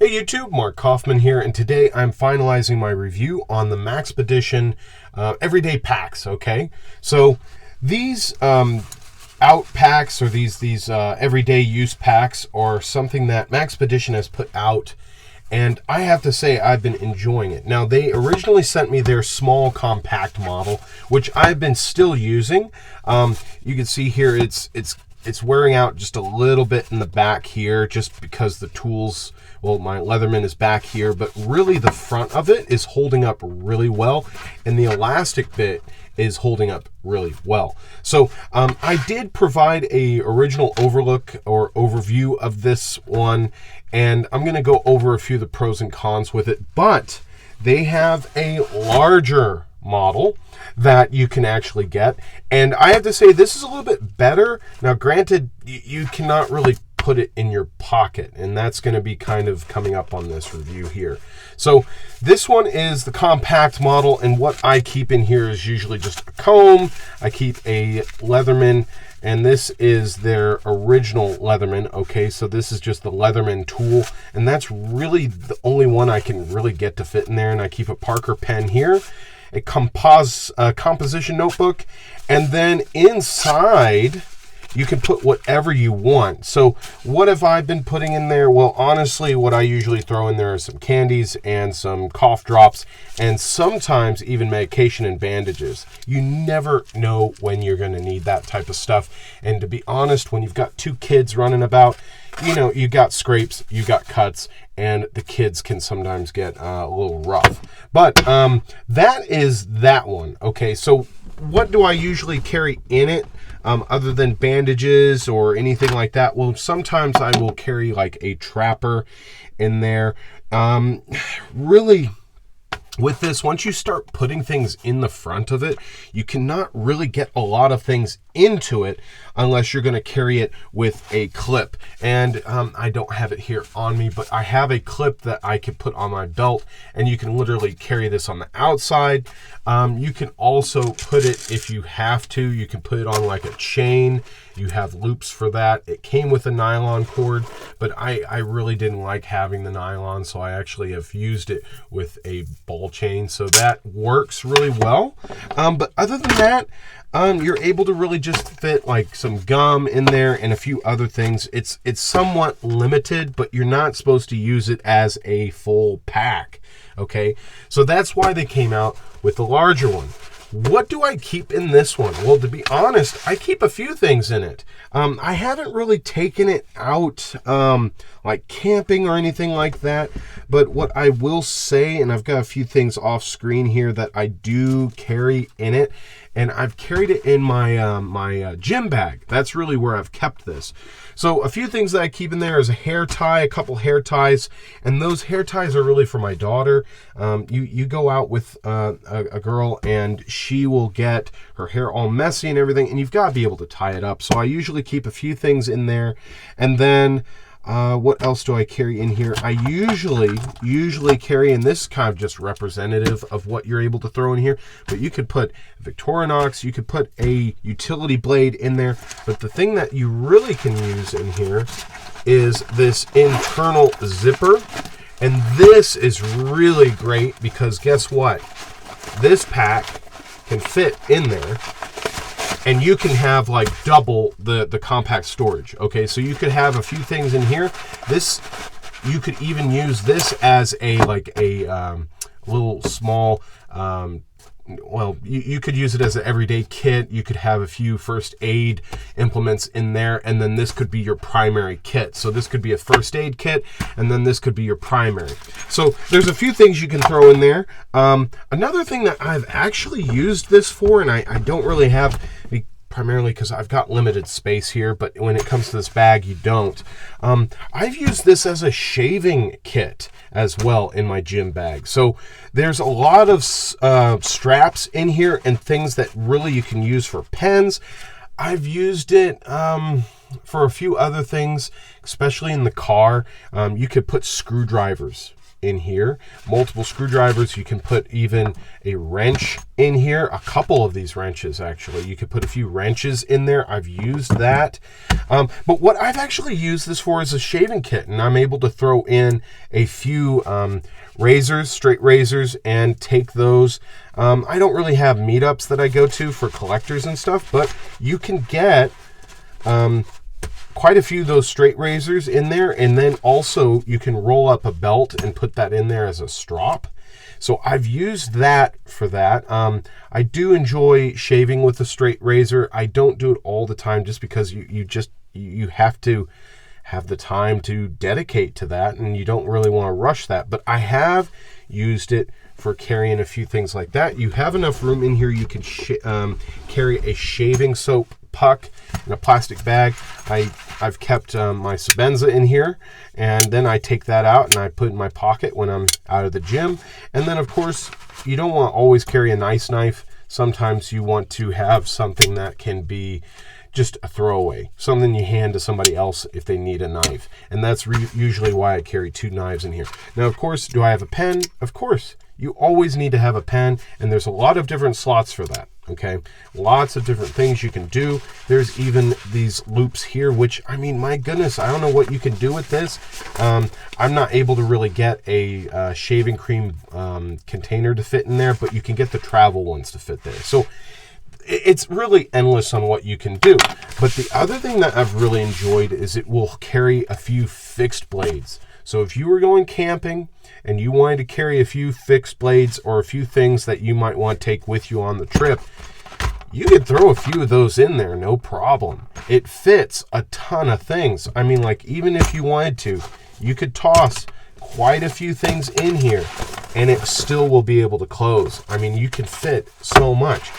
Hey YouTube, Mark Kaufman here, and today I'm finalizing my review on the Maxpedition everyday packs, okay? So these out packs, or these everyday use packs, are something that Maxpedition has put out, and I have to say I've been enjoying it. Now, they originally sent me their small compact model, which I've been still using. You can see here it's wearing out just a little bit in the back here, just because the tools, well, my Leatherman is back here, but really the front of it is holding up really well, and the elastic bit is holding up really well. So I did provide a original overview of this one, and I'm going to go over a few of the pros and cons with it, but they have a larger model that you can actually get, and I have to say this is a little bit better. Now granted, you cannot really put it in your pocket, and that's going to be kind of coming up on this review here. So this one is the compact model, and what I keep in here is usually just a comb. I keep a Leatherman, and this is their original Leatherman. Okay, so this is just the Leatherman tool, and that's really the only one I can really get to fit in there. And I keep a Parker pen here, a composition notebook, and then inside you can put whatever you want. So what have I been putting in there? Well, honestly, what I usually throw in there are some candies and some cough drops, and sometimes even medication and bandages. You never know when you're going to need that type of stuff. And to be honest, when you've got two kids running about, you know, you got scrapes, you got cuts, and the kids can sometimes get a little rough. But that is that one. Okay, so what do I usually carry in it other than bandages or anything like that? Well, sometimes I will carry like a trapper in there. Really, with this, once you start putting things in the front of it, you cannot really get a lot of things into it unless you're going to carry it with a clip. And I don't have it here on me, but I have a clip that I can put on my belt, and you can literally carry this on the outside. You can also put it, if you have to, you can put it on like a chain. You have loops for that. It came with a nylon cord, but I really didn't like having the nylon, so I actually have used it with a ball chain, so that works really well. But other than that, you're able to really just fit like some gum in there and a few other things. It's somewhat limited, but you're not supposed to use it as a full pack. Okay, so that's why they came out with the larger one. What do I keep in this one? Well, to be honest, I keep a few things in it. I haven't really taken it out like camping or anything like that, but what I will say, and I've got a few things off screen here that I do carry in it, and I've carried it in my my gym bag. That's really where I've kept this. So a few things that I keep in there is a hair tie, a couple hair ties, and those hair ties are really for my daughter. You go out with a girl, and she will get her hair all messy and everything, and you've got to be able to tie it up. So I usually keep a few things in there. And then what else do I carry in here? I usually carry, and this is kind of just representative of what you're able to throw in here, but you could put Victorinox, you could put a utility blade in there, but the thing that you really can use in here is this internal zipper. And this is really great because guess what? This pack can fit in there, and you can have like double the compact storage. Okay, so you could have a few things in here. This, you could even use this as a little small well, you could use it as an everyday kit. You could have a few first aid implements in there, and then this could be your primary kit. So this could be a first aid kit, and then this could be your primary. So there's a few things you can throw in there. Another thing that I've actually used this for, and I don't really have, primarily because I've got limited space here, but when it comes to this bag, you don't. I've used this as a shaving kit as well in my gym bag. So there's a lot of straps in here and things that really you can use for pens. I've used it for a few other things, especially in the car. You could put screwdrivers in here, multiple screwdrivers. You can put even a wrench in here, a couple of these wrenches actually. You could put a few wrenches in there. I've used that. But what I've actually used this for is a shaving kit, and I'm able to throw in a few razors, straight razors, and take those. I don't really have meetups that I go to for collectors and stuff, but you can get quite a few of those straight razors in there, and then also you can roll up a belt and put that in there as a strop. So I've used that for that. I do enjoy shaving with a straight razor. I don't do it all the time just because you have to have the time to dedicate to that, and you don't really want to rush that. But I have used it for carrying a few things like that. You have enough room in here. You can carry a shaving soap puck in a plastic bag. I've kept my Sebenza in here, and then I take that out and I put it in my pocket when I'm out of the gym. And then of course you don't want to always carry a nice knife. Sometimes you want to have something that can be just a throwaway, something you hand to somebody else if they need a knife. And that's usually why I carry 2 knives in here. Now, of course, do I have a pen? Of course. You always need to have a pen, and there's a lot of different slots for that, okay? Lots of different things you can do. There's even these loops here, which, I mean, my goodness, I don't know what you can do with this. I'm not able to really get a shaving cream container to fit in there, but you can get the travel ones to fit there. So it's really endless on what you can do. But the other thing that I've really enjoyed is it will carry a few fixed blades. So if you were going camping and you wanted to carry a few fixed blades or a few things that you might want to take with you on the trip, you could throw a few of those in there, no problem. It fits a ton of things. I mean, like, even if you wanted to, you could toss quite a few things in here and it still will be able to close. I mean, you can fit so much.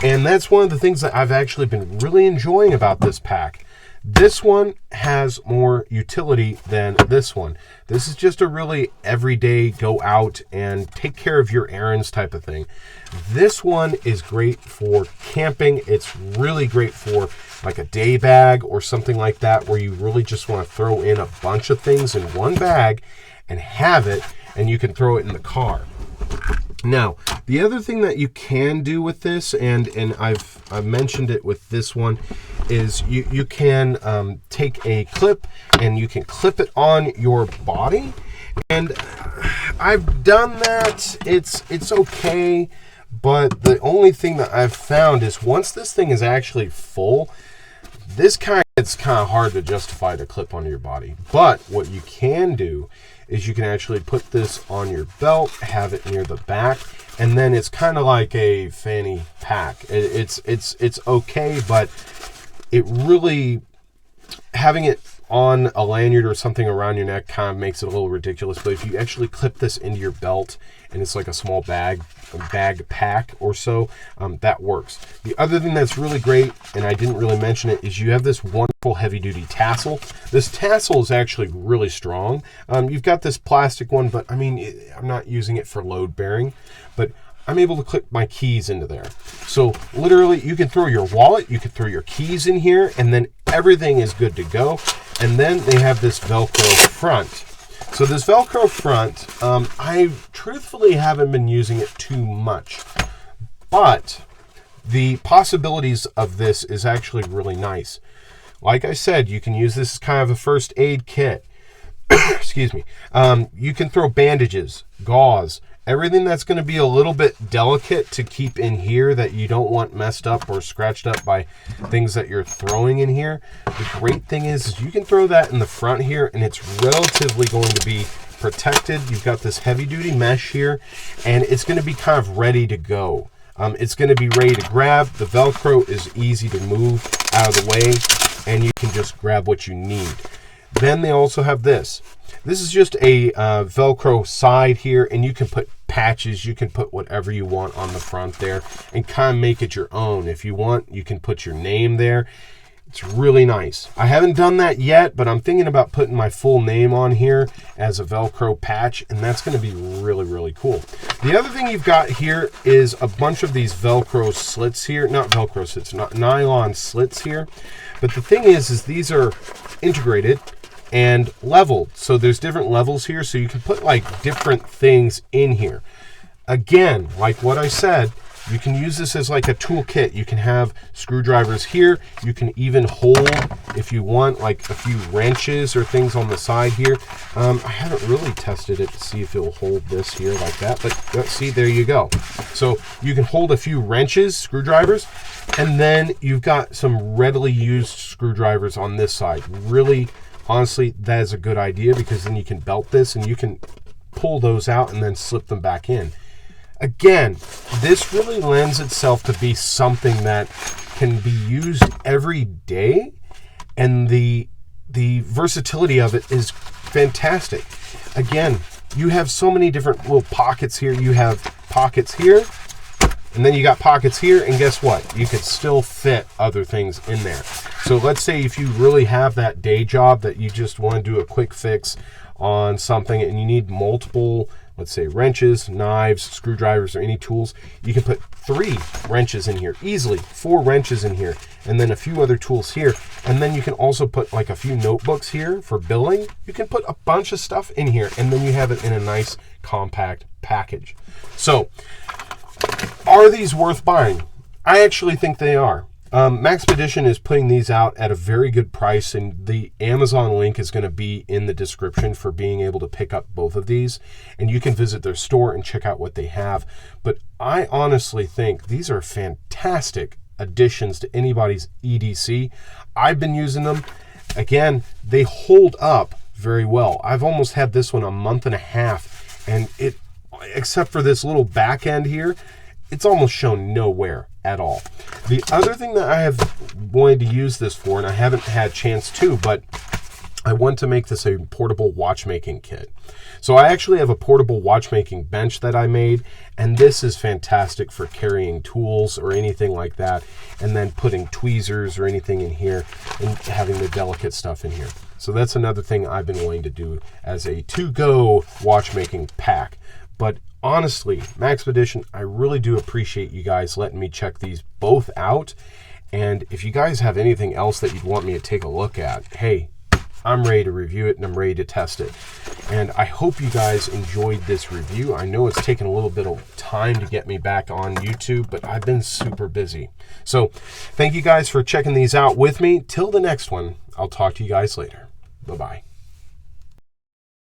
And that's one of the things that I've actually been really enjoying about this pack. This one has more utility than this one. This is just a really everyday go out and take care of your errands type of thing. This one is great for camping. It's really great for like a day bag or something like that, where you really just want to throw in a bunch of things in one bag and have it, and you can throw it in the car. Now, the other thing that you can do with this, and I've mentioned it with this one, is you can take a clip and you can clip it on your body. And I've done that. It's okay, but the only thing that I've found is once this thing is actually full, it's kind of hard to justify to clip onto your body. But what you can do is you can actually put this on your belt, have it near the back, and then it's kind of like a fanny pack. It's okay, but it really, having it on a lanyard or something around your neck kind of makes it a little ridiculous. But if you actually clip this into your belt and it's like a small bag pack or so, that works. The other thing that's really great, and I didn't really mention it, is you have this wonderful heavy duty tassel. This tassel is actually really strong. You've got this plastic one, but I mean, I'm not using it for load bearing, but I'm able to clip my keys into there. So literally you can throw your wallet, you can throw your keys in here, and then everything is good to go. And then they have this Velcro front. So this Velcro front, I truthfully haven't been using it too much, but the possibilities of this is actually really nice. Like I said, you can use this as kind of a first aid kit. Excuse me. You can throw bandages, gauze, everything that's going to be a little bit delicate to keep in here that you don't want messed up or scratched up by things that you're throwing in here. The great thing is you can throw that in the front here and it's relatively going to be protected. You've got this heavy duty mesh here and it's going to be kind of ready to go. It's going to be ready to grab. The Velcro is easy to move out of the way and you can just grab what you need. Then they also have this. This is just a Velcro side here, and you can put patches, you can put whatever you want on the front there and kind of make it your own. If you want, you can put your name there. It's really nice. I haven't done that yet, but I'm thinking about putting my full name on here as a Velcro patch, and that's going to be really, really cool. The other thing you've got here is a bunch of these Velcro slits here. Not Velcro slits, not nylon slits here. But the thing is these are integrated, and leveled. So there's different levels here, so you can put like different things in here. Again, like what I said, you can use this as like a toolkit. You can have screwdrivers here. You can even hold, if you want, like a few wrenches or things on the side here. I haven't really tested it to see if it'll hold this here like that, but see, there you go. So you can hold a few wrenches, screwdrivers, and then you've got some readily used screwdrivers on this side. Really, honestly, that is a good idea, because then you can belt this and you can pull those out and then slip them back in. Again, this really lends itself to be something that can be used every day, and the versatility of it is fantastic. Again, you have so many different little pockets here. You have pockets here, and then you got pockets here, and guess what? You could still fit other things in there. So let's say if you really have that day job that you just want to do a quick fix on something and you need multiple, let's say, wrenches, knives, screwdrivers, or any tools, you can put 3 wrenches in here, easily 4 wrenches in here, and then a few other tools here. And then you can also put like a few notebooks here for billing. You can put a bunch of stuff in here, and then you have it in a nice compact package. So are these worth buying? I actually think they are. Maxpedition is putting these out at a very good price, and the Amazon link is going to be in the description for being able to pick up both of these, and you can visit their store and check out what they have. But I honestly think these are fantastic additions to anybody's EDC. I've been using them. Again, they hold up very well. I've almost had this one a month and a half, and it, except for this little back end here, it's almost shown no wear at all. The other thing that I have wanted to use this for, and I haven't had a chance to, but I want to make this a portable watchmaking kit. So I actually have a portable watchmaking bench that I made, and this is fantastic for carrying tools or anything like that, and then putting tweezers or anything in here and having the delicate stuff in here. So that's another thing I've been wanting to do as a to-go watchmaking pack. But honestly, Maxpedition, I really do appreciate you guys letting me check these both out. And if you guys have anything else that you'd want me to take a look at, hey, I'm ready to review it and I'm ready to test it. And I hope you guys enjoyed this review. I know it's taken a little bit of time to get me back on YouTube, but I've been super busy. So thank you guys for checking these out with me. Till the next one, I'll talk to you guys later. Bye-bye.